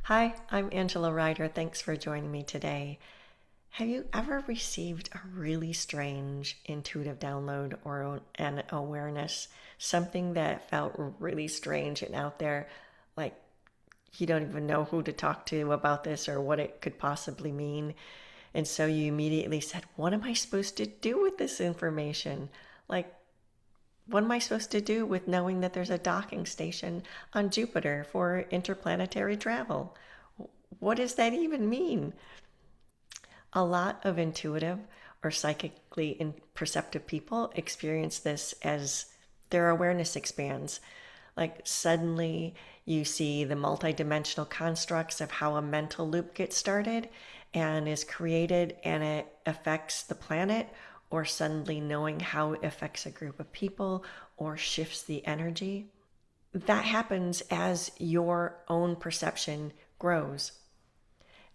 Hi, I'm Angela Ryder. Thanks for joining me today. Have you ever received a really strange intuitive download or an awareness? Something that felt really strange and out there, like you don't even know who to talk to about this or what it could possibly mean. And so you immediately said, what am I supposed to do with this information? Like, what am I supposed to do with knowing that there's a docking station on Jupiter for interplanetary travel? What does that even mean? A lot of intuitive or psychically perceptive people experience this as their awareness expands. Like suddenly you see the multidimensional constructs of how a mental loop gets started and is created and it affects the planet, or suddenly knowing how it affects a group of people or shifts the energy. That happens as your own perception grows.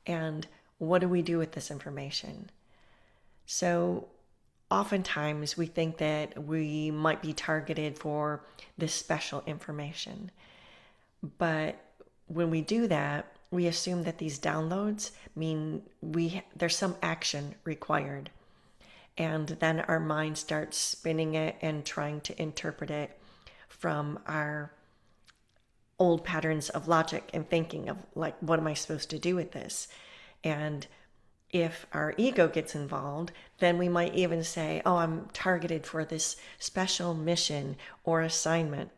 And what do we do with this information? So oftentimes we think that we might be targeted for this special information. But when we do that, we assume that these downloads mean there's some action required. And then our mind starts spinning it and trying to interpret it from our old patterns of logic and thinking of like, what am I supposed to do with this? And if our ego gets involved, then we might even say, oh, I'm targeted for this special mission or assignment.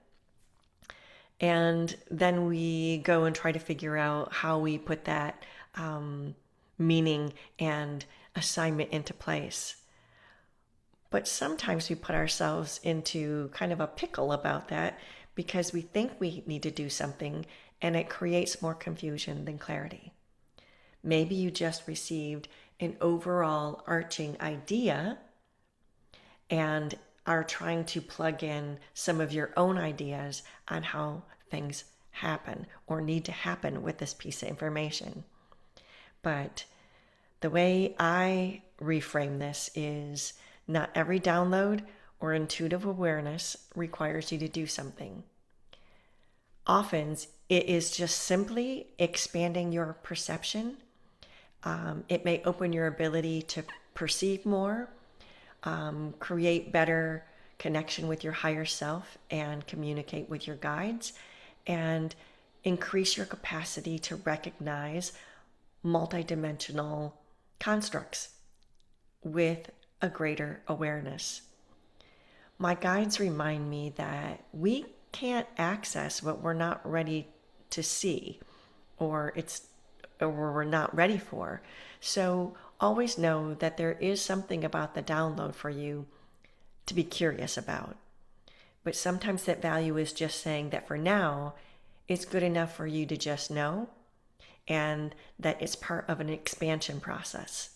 And then we go and try to figure out how we put that meaning and assignment into place. But sometimes we put ourselves into kind of a pickle about that because we think we need to do something and it creates more confusion than clarity. Maybe you just received an overall arching idea and are trying to plug in some of your own ideas on how things happen or need to happen with this piece of information. But the way I reframe this is not every download or intuitive awareness requires you to do something. Often it is just simply expanding your perception. It may open your ability to perceive more, create better connection with your higher self and communicate with your guides, and increase your capacity to recognize multidimensional constructs with a greater awareness. My guides remind me that we can't access what we're not ready to see or we're not ready for. So always know that there is something about the download for you to be curious about. But sometimes that value is just saying that for now, it's good enough for you to just know and that it's part of an expansion process.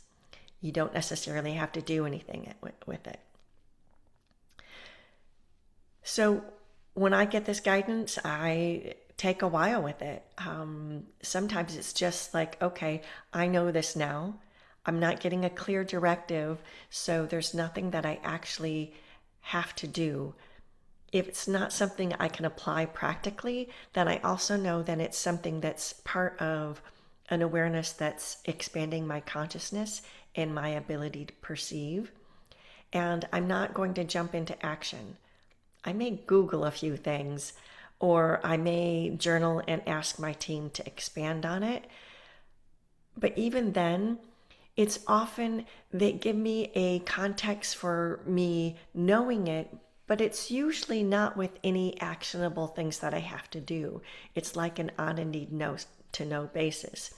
You don't necessarily have to do anything with it. So when I get this guidance, I take a while with it. Sometimes it's just like, okay, I know this now. I'm not getting a clear directive, so there's nothing that I actually have to do. If it's not something I can apply practically, then I also know that it's something that's part of an awareness that's expanding my consciousness and my ability to perceive. And I'm not going to jump into action. I may Google a few things, or I may journal and ask my team to expand on it. But even then, it's often they give me a context for me knowing it, but it's usually not with any actionable things that I have to do. It's like an on a need to know basis.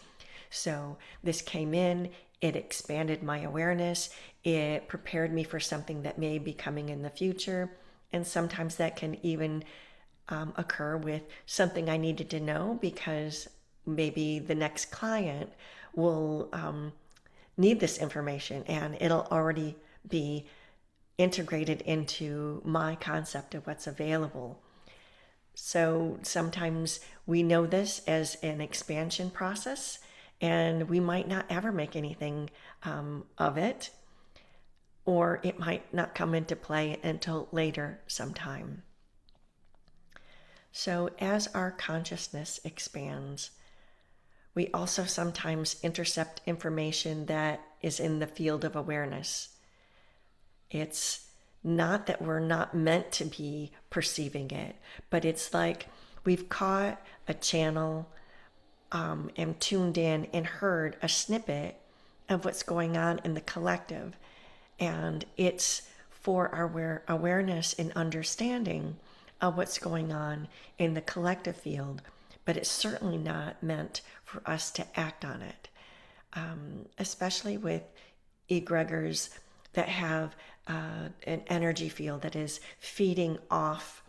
So this came in, it expanded my awareness, it prepared me for something that may be coming in the future. And sometimes that can even occur with something I needed to know because maybe the next client will need this information and it'll already be integrated into my concept of what's available. So sometimes we know this as an expansion process and we might not ever make anything of it, or it might not come into play until later sometime. So as our consciousness expands, We also sometimes intercept information that is in the field of awareness. It's not that we're not meant to be perceiving it, but it's like we've caught a channel and tuned in and heard a snippet of what's going on in the collective. And it's for our awareness and understanding of what's going on in the collective field, but it's certainly not meant for us to act on it, especially with egregors that have an energy field that is feeding off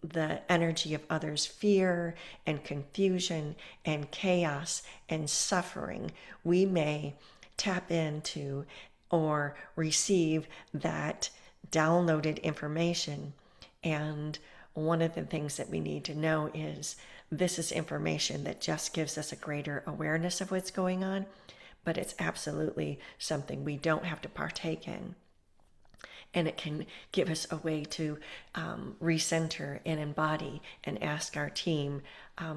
the energy of others' fear and confusion and chaos and suffering. We may tap into or receive that downloaded information. And one of the things that we need to know is this is information that just gives us a greater awareness of what's going on, but it's absolutely something we don't have to partake in. And it can give us a way to recenter and embody and ask our team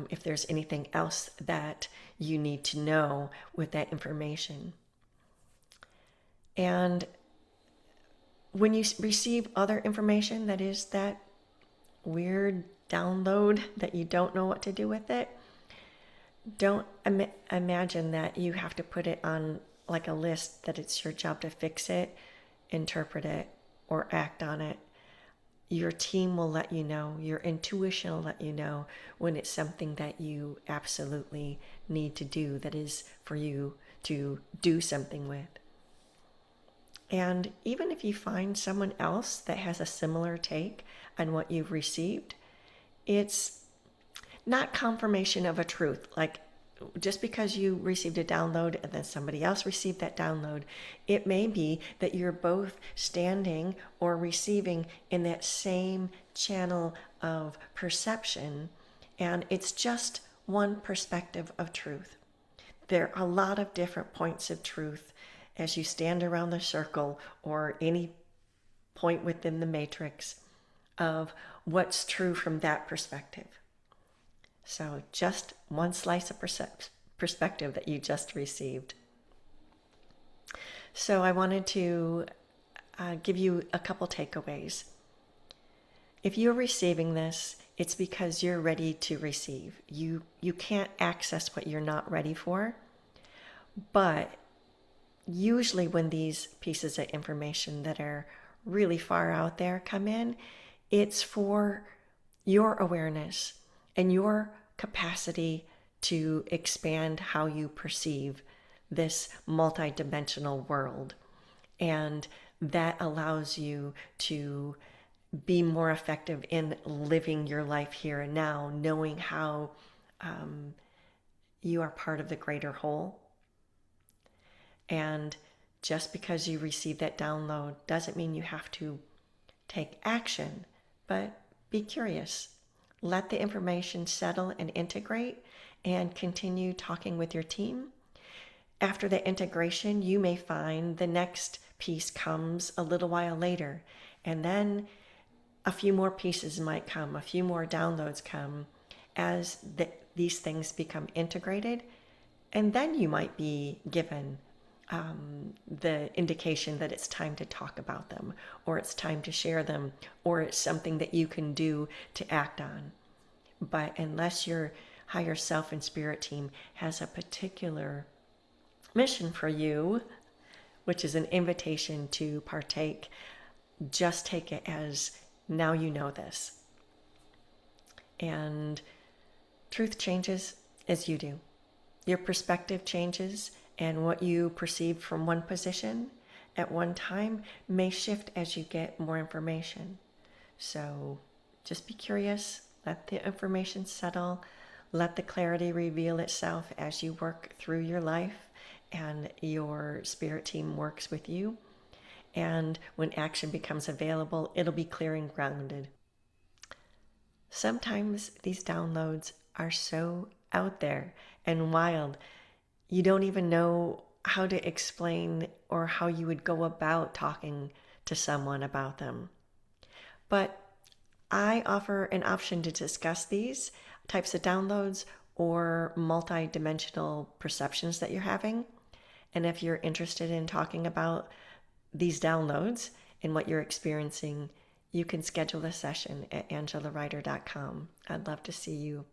if there's anything else that you need to know with that information. And when you receive other information that is that weird download that you don't know what to do with it, don't imagine that you have to put it on like a list, that it's your job to fix it, interpret it, or act on it. Your team will let you know, your intuition will let you know when it's something that you absolutely need to do, that is for you to do something with. And even if you find someone else that has a similar take on what you've received, it's not confirmation of a truth. Like, just because you received a download and then somebody else received that download, it may be that you're both standing or receiving in that same channel of perception, and it's just one perspective of truth. There are a lot of different points of truth as you stand around the circle or any point within the matrix of what's true from that perspective. So just one slice of perspective that you just received. So I wanted to give you a couple takeaways. If you're receiving this, it's because you're ready to receive. You can't access what you're not ready for. But usually when these pieces of information that are really far out there come in, it's for your awareness and your capacity to expand how you perceive this multidimensional world. And that allows you to be more effective in living your life here and now, knowing how you are part of the greater whole. And just because you receive that download doesn't mean you have to take action, but be curious. Let the information settle and integrate, and continue talking with your team. After the integration, you may find the next piece comes a little while later, and then a few more pieces might come, a few more downloads come as these things become integrated, and then you might be given the indication that it's time to talk about them, or it's time to share them, or it's something that you can do to act on. But unless your higher self and spirit team has a particular mission for you, which is an invitation to partake, just take it as now you know this. And truth changes as you do. Your perspective changes, and what you perceive from one position at one time may shift as you get more information. So just be curious, let the information settle, let the clarity reveal itself as you work through your life and your spirit team works with you. And when action becomes available, it'll be clear and grounded. Sometimes these downloads are so out there and wild, you don't even know how to explain or how you would go about talking to someone about them. But I offer an option to discuss these types of downloads or multidimensional perceptions that you're having. And if you're interested in talking about these downloads and what you're experiencing, you can schedule a session at angelaryder.com. I'd love to see you